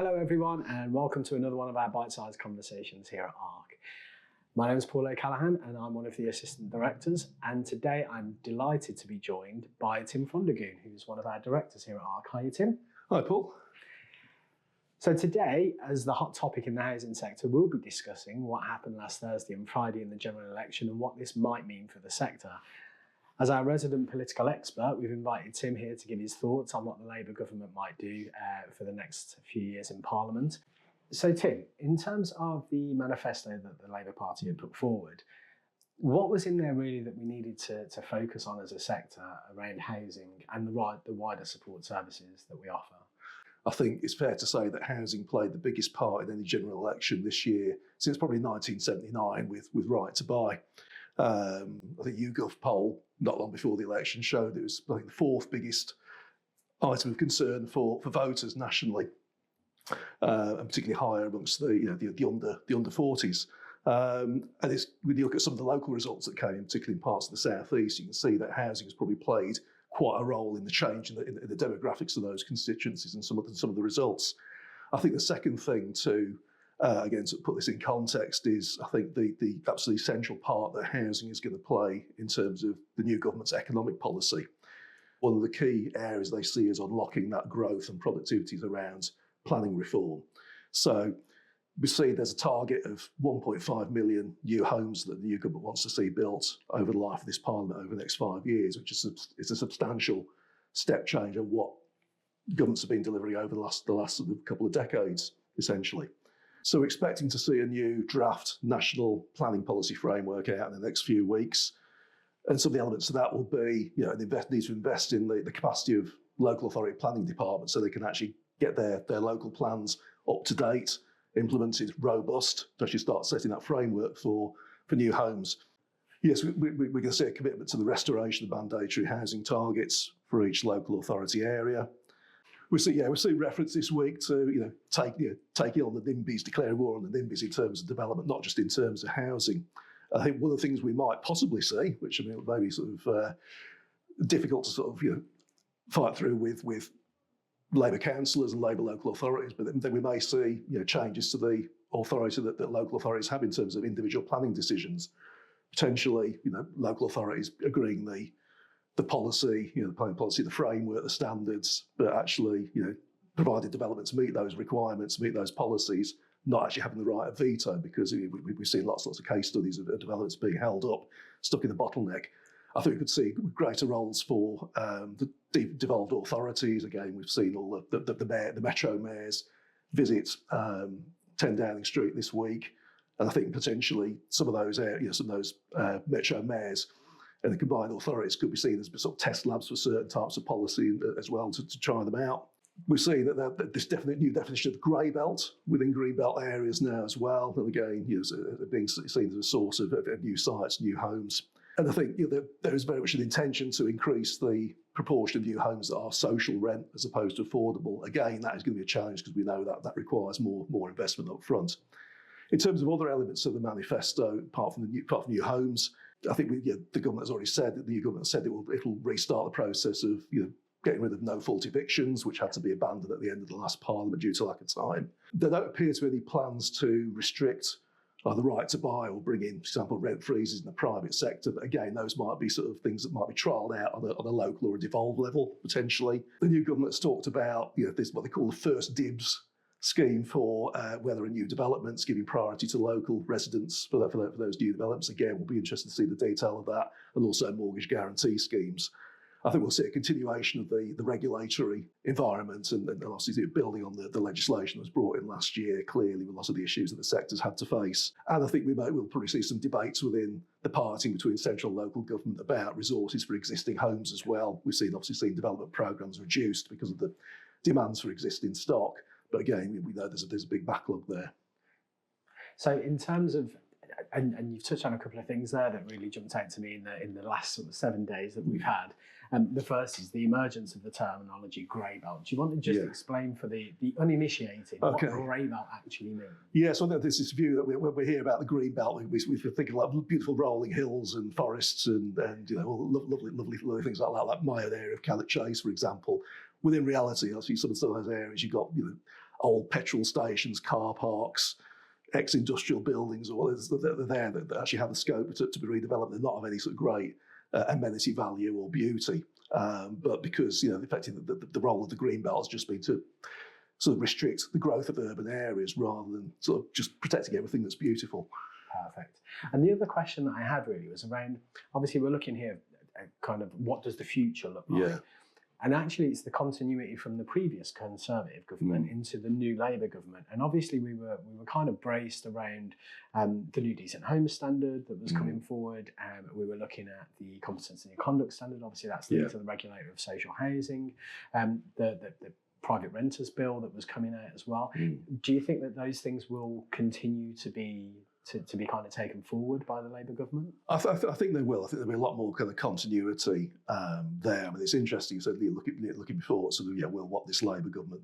Hello everyone and welcome to another one of our bite-sized conversations here at ARK. My name is Paul O'Callaghan and I'm one of the assistant directors, and today I'm delighted to be joined by Tim Frondigoun, who's one of our directors here at ARK. Hiya Tim. Hi Paul. So today, as the hot topic in the housing sector, we'll be discussing what happened last Thursday and Friday in the general election and what this might mean for the sector. As our resident political expert, we've invited Tim here to give his thoughts on what the Labour government might do for the next few years in Parliament. So Tim, in terms of the manifesto that the Labour Party had put forward, what was in there really that we needed to focus on as a sector around housing and the wider support services that we offer? I think it's fair to say that housing played the biggest part in any general election this year since probably 1979 with Right to Buy. I think YouGov poll not long before the election showed it was, I think, the fourth biggest item of concern for voters nationally, and particularly higher amongst the under 40s. And when you look at some of the local results that came in, particularly in parts of the southeast, you can see that housing has probably played quite a role in the change in the demographics of those constituencies and some of the results. I think the second thing again, to put this in context, is I think the absolutely central part that housing is going to play in terms of the new government's economic policy. One of the key areas they see is unlocking that growth and productivity is around planning reform. So we see there's a target of 1.5 million new homes that the new government wants to see built over the life of this parliament over the next 5 years, which is a substantial step change on what governments have been delivering over the last sort of couple of decades, essentially. So we're expecting to see a new draft national planning policy framework out in the next few weeks. And some of the elements of that will be, they need to invest in the capacity of local authority planning departments so they can actually get their local plans up to date, implemented, robust, to actually start setting that framework for new homes. Yes, we're going to see a commitment to the restoration of mandatory housing targets for each local authority area. We see reference this week to taking on the NIMBYs, declaring war on the NIMBYs in terms of development, not just in terms of housing. I think one of the things we might possibly see, which may be sort of difficult to sort of fight through with Labour councillors and Labour local authorities, but then we may see changes to the authority that local authorities have in terms of individual planning decisions. Potentially, local authorities agreeing the policy, the planning policy, the framework, the standards, but actually, provided developments meet those requirements, meet those policies, not actually having the right of veto, because we've seen lots of case studies of developments being held up, stuck in the bottleneck. I think we could see greater roles for the devolved authorities. Again, we've seen all the metro mayors visit 10 Downing Street this week, and I think potentially some of those metro mayors and the combined authorities could be seen as sort of test labs for certain types of policy as well to try them out. We're seeing that this new definition of grey belt within green belt areas now as well, and again, being seen as a source of new sites, new homes. And I think there is very much an intention to increase the proportion of new homes that are social rent as opposed to affordable. Again, that is going to be a challenge because we know that requires more investment up front. In terms of other elements of the manifesto, apart from new homes, I think the government has already said that the new government said it'll restart the process of getting rid of no-fault evictions, which had to be abandoned at the end of the last parliament due to lack of time. There don't appear to be any plans to restrict the right to buy or bring in, for example, rent freezes in the private sector. But again, those might be sort of things that might be trialled out on a local or a devolved level, potentially. The new government's talked about this what they call the first dibs scheme for whether a new development's giving priority to local residents for those new developments. Again, we'll be interested to see the detail of that, and also mortgage guarantee schemes. I think we'll see a continuation of the regulatory environment and obviously building on the legislation that was brought in last year, clearly with lots of the issues that the sector's had to face. And I think we'll probably see some debates within the party between central and local government about resources for existing homes as well. We've obviously seen development programmes reduced because of the demands for existing stock. But again, we know there's a big backlog there. So in terms of, and you've touched on a couple of things there that really jumped out to me in the last sort of 7 days that we've had. The first is the emergence of the terminology grey belt. Do you want to just explain for the uninitiated what grey belt actually means? Yeah, so there's this view that when we hear about the green belt, we think of like beautiful rolling hills and forests and lovely things like my own area of Cannock Chase, for example. Within reality, obviously, some of those areas you've got old petrol stations, car parks, ex-industrial buildings, or they're there that actually have the scope to be redeveloped. They're not of any sort of great amenity value or beauty, but because effectively the role of the green belt has just been to sort of restrict the growth of urban areas rather than sort of just protecting everything that's beautiful. Perfect. And the other question that I had really was around, obviously we're looking here at kind of what does the future look like? Yeah. And actually it's the continuity from the previous Conservative government into the new Labour government. And obviously we were kind of braced around the new Decent Homes Standard that was coming forward. We were looking at the Competency and Conduct Standard. Obviously that's linked to the Regulator of Social Housing. The Private Renters Bill that was coming out as well. Do you think that those things will continue to be kind of taken forward by the Labour government? I think they will. I think there'll be a lot more kind of continuity there. I mean, it's interesting. So looking before, sort of, will what this Labour government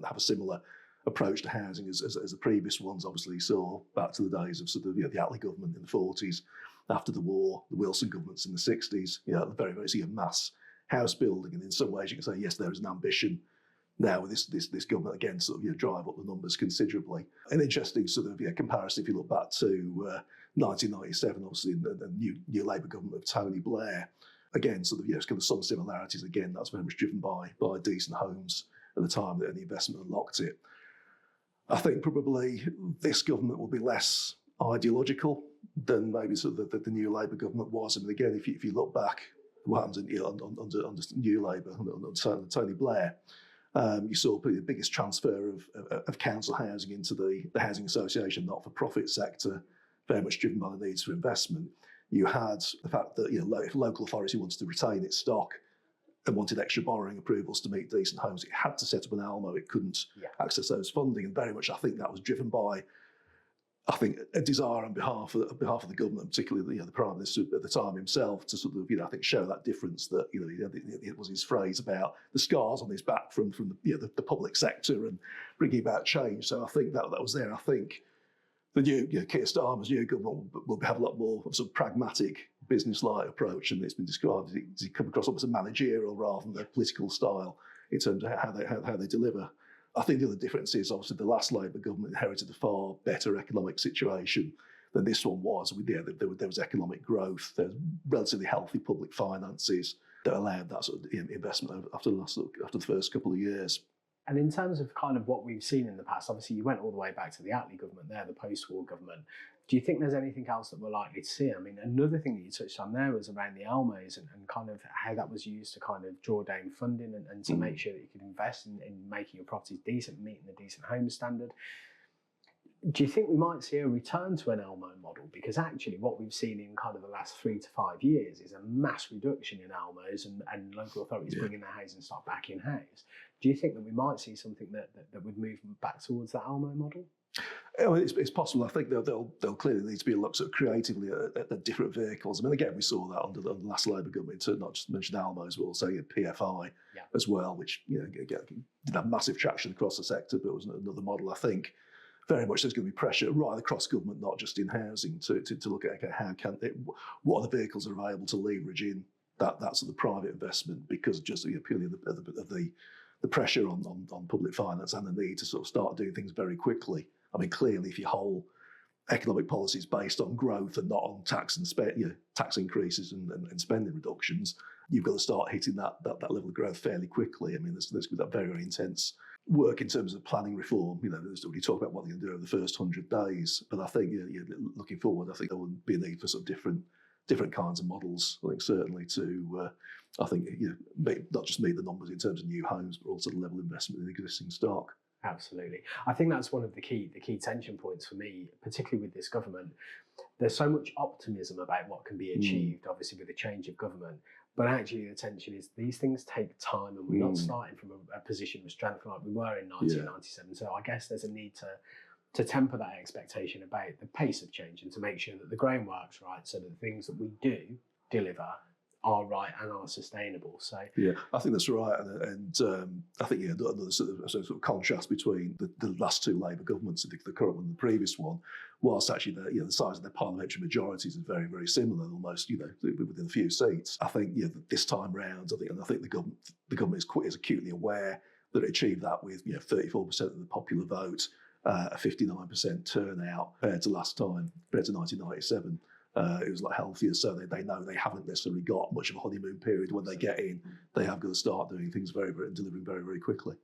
have a similar approach to housing as the previous ones? Obviously, saw back to the days of sort of the Attlee government in the 40s, after the war, the Wilson governments in the 60s. The very mass house building, and in some ways you can say yes, there is an ambition now with this government again sort of drive up the numbers considerably. An interesting sort of comparison if you look back to 1997, obviously the new Labour government of Tony Blair. Again, sort of kind of some similarities. Again, that's very much driven by decent homes at the time that the investment unlocked it. I think probably this government will be less ideological than maybe sort of the new Labour government was. I mean, again, if you look back, what happens under New Labour, under Tony Blair, you saw probably the biggest transfer of council housing into the housing association not-for-profit sector, very much driven by the needs for investment. You had the fact that if a local authority wanted to retain its stock and wanted extra borrowing approvals to meet decent homes, it had to set up an ALMO. It couldn't access those funding, and very much I think that was driven by a desire on behalf of the government, particularly the Prime Minister at the time himself, to sort of I think show that difference that it was his phrase about the scars on his back from the public sector and bringing about change. So I think that was there. I think the new Keir Starmer's new government will have a lot more of sort of pragmatic, business-like approach, and it's been described as it come across almost a managerial rather than a political style in terms of how they deliver. I think the other difference is obviously the last Labour government inherited a far better economic situation than this one was. There was economic growth, there's relatively healthy public finances that allowed that sort of investment after the first couple of years. And in terms of kind of what we've seen in the past, obviously you went all the way back to the Attlee government there, the post-war government. Do you think there's anything else that we're likely to see? I mean, another thing that you touched on there was around the ALMOs and kind of how that was used to kind of draw down funding and to make sure that you could invest in making your properties decent, meeting the Decent Homes Standard. Do you think we might see a return to an ALMO model? Because actually what we've seen in kind of the last 3 to 5 years is a mass reduction in ALMOs and local authorities bringing their housing stock back in-house. Do you think that we might see something that would move back towards that ALMO model? It's possible. I think there'll clearly need to be a look sort of creatively at different vehicles. I mean, again, we saw that under the last Labour government, to not just mention ALMOs, but also PFI as well, which did have massive traction across the sector, but it was another model. I think very much there's going to be pressure right across government, not just in housing, to look at what are the vehicles that are available to leverage in that sort of private investment, because just purely of the pressure on public finance and the need to sort of start doing things very quickly. I mean, clearly, if your whole economic policy is based on growth and not on tax increases and spending reductions, you've got to start hitting that level of growth fairly quickly. I mean, there's that very, very intense work in terms of planning reform. There's already talk about what they're going to do over the first 100 days. But I think, looking forward, I think there will be a need for sort of different kinds of models. I think certainly to, not just meet the numbers in terms of new homes, but also the level of investment in existing stock. Absolutely. I think that's one of the key tension points for me, particularly with this government. There's so much optimism about what can be achieved, obviously, with a change of government. But actually, the tension is these things take time, and we're not starting from a position of strength like we were in 1997. So I guess there's a need to temper that expectation about the pace of change and to make sure that the groundwork's right, so that the things that we do deliver are right and are sustainable. So I think that's right, and I think another sort of contrast between the last two Labour governments, the current one and the previous one, whilst actually the size of their parliamentary majorities is very, very similar, almost within a few seats. I think this time round, I think the government is acutely aware that achieved that with 34% of the popular vote, a 59% turnout compared to last time, compared to 1997. It was a lot healthier, so they know they haven't necessarily got much of a honeymoon period. When they get in, they have got to start doing things very, very, and delivering very, very quickly.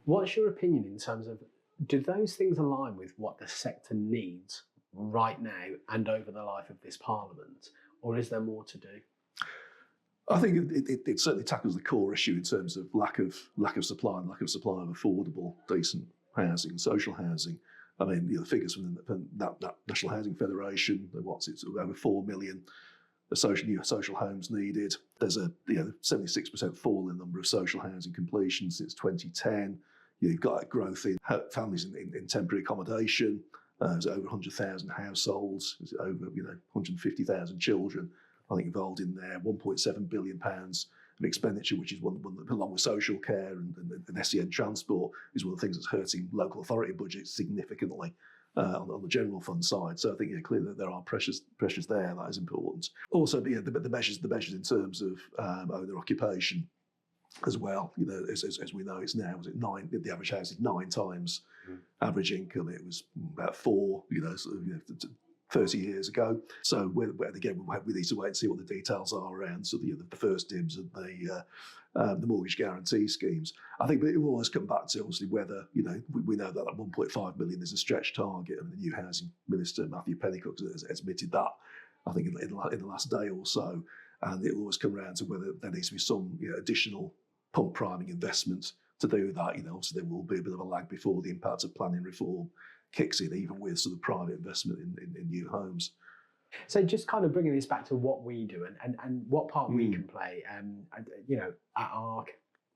What's your opinion in terms of, do those things align with what the sector needs right now and over the life of this Parliament, or is there more to do? I think it certainly tackles the core issue in terms of lack of supply and lack of supply of affordable, decent housing and social housing. I mean, the figures from that National Housing Federation, it's over 4 million new social homes needed. There's a 76% fall in the number of social housing completions since 2010. You've got that growth in families in temporary accommodation. There's over 100,000 households. There's over 150,000 children, I think, involved in there. £1.7 billion of expenditure, which is one along with social care and SEN transport, is one of the things that's hurting local authority budgets significantly on the general fund side. So I think clearly that there are pressures there. That is important. Also, the measures in terms of owner occupation as well. As we know, it's now, was it 9? The average house is 9 times average income. It was about 4. 30 years ago. So again, we need to wait and see what the details are around the first dibs and the mortgage guarantee schemes. I think it will always come back to obviously whether we know that 1.5 million is a stretch target, and the new housing minister Matthew Pennycook has admitted that, I think, in the last day or so, and it will always come around to whether there needs to be some additional pump priming investment to do that. Obviously there will be a bit of a lag before the impact of planning reform kicks in, even with sort of private investment in new homes. So just kind of bringing this back to what we do and what part we can play, at ARK,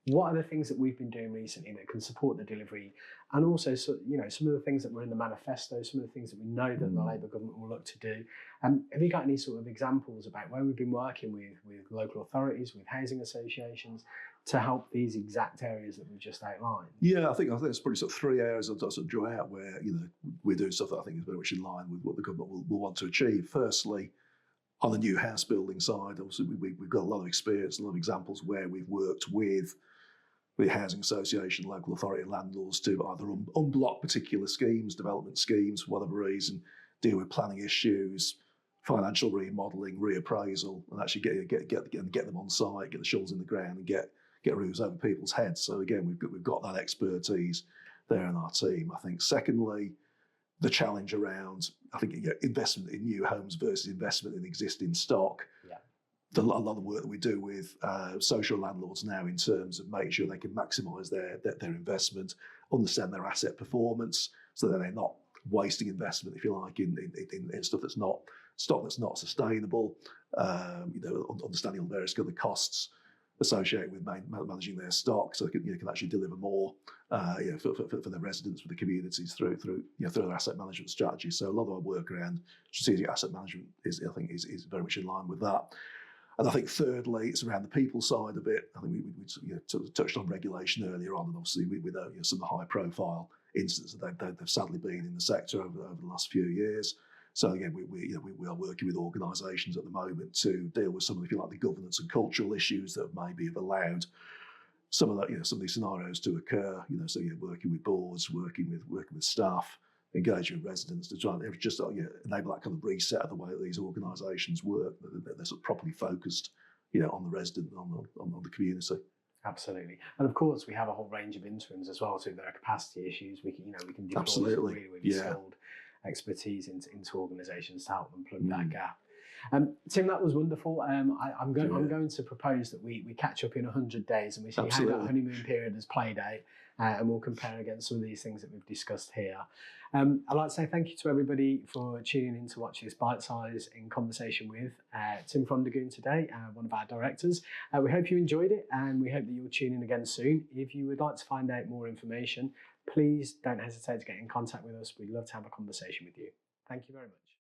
what are the things that we've been doing recently that can support the delivery, and also some of the things that were in the manifesto, some of the things that we know that the Labour government will look to do. Have you got any sort of examples about where we've been working with local authorities, with housing associations, to help these exact areas that we've just outlined? Yeah, I think there's probably sort of 3 areas I'll sort of draw out where we're doing stuff that I think is very much in line with what the government will want to achieve. Firstly, on the new house building side, obviously we've got a lot of experience, a lot of examples where we've worked with housing association, local authority, landlords to either unblock particular schemes, development schemes, for whatever reason, deal with planning issues, financial remodelling, reappraisal, and actually get them on site, get the shovels in the ground, and get roofs over people's heads. So again, we've got that expertise there in our team. I think secondly, the challenge around, I think, investment in new homes versus investment in existing stock. Yeah. A lot of the work that we do with social landlords now in terms of making sure they can maximise their investment, understand their asset performance, so that they're not wasting investment, if you like, in stuff that's not stock that's not sustainable. Understanding all the various other costs associated with managing their stock, so they can actually deliver more for their residents, for the communities through their asset management strategy. So a lot of our work around strategic asset management is very much in line with that. And I think thirdly, it's around the people side of it. I think we touched on regulation earlier on, and obviously we know some of the high profile incidents that they've sadly been in the sector over the last few years. So again, we are working with organisations at the moment to deal with some of the governance and cultural issues that maybe have allowed some of that, some of these scenarios to occur. So working with boards, working with staff, engaging with residents to try and just enable that kind of reset of the way that these organisations work. They're sort of properly focused, on the resident and on the community. Absolutely, and of course we have a whole range of interims as well. So if there are capacity issues, we can deploy absolutely really skilled expertise into organisations to help them plug that gap. Tim, that was wonderful. I'm going to propose that we catch up in 100 days and we see how that honeymoon period has played out, and we'll compare against some of these things that we've discussed here. I'd like to say thank you to everybody for tuning in to watch this Bite Size in conversation with Tim Frondigoun today, one of our directors. We hope you enjoyed it, and we hope that you'll tune in again soon. If you would like to find out more information, please don't hesitate to get in contact with us. We'd love to have a conversation with you. Thank you very much.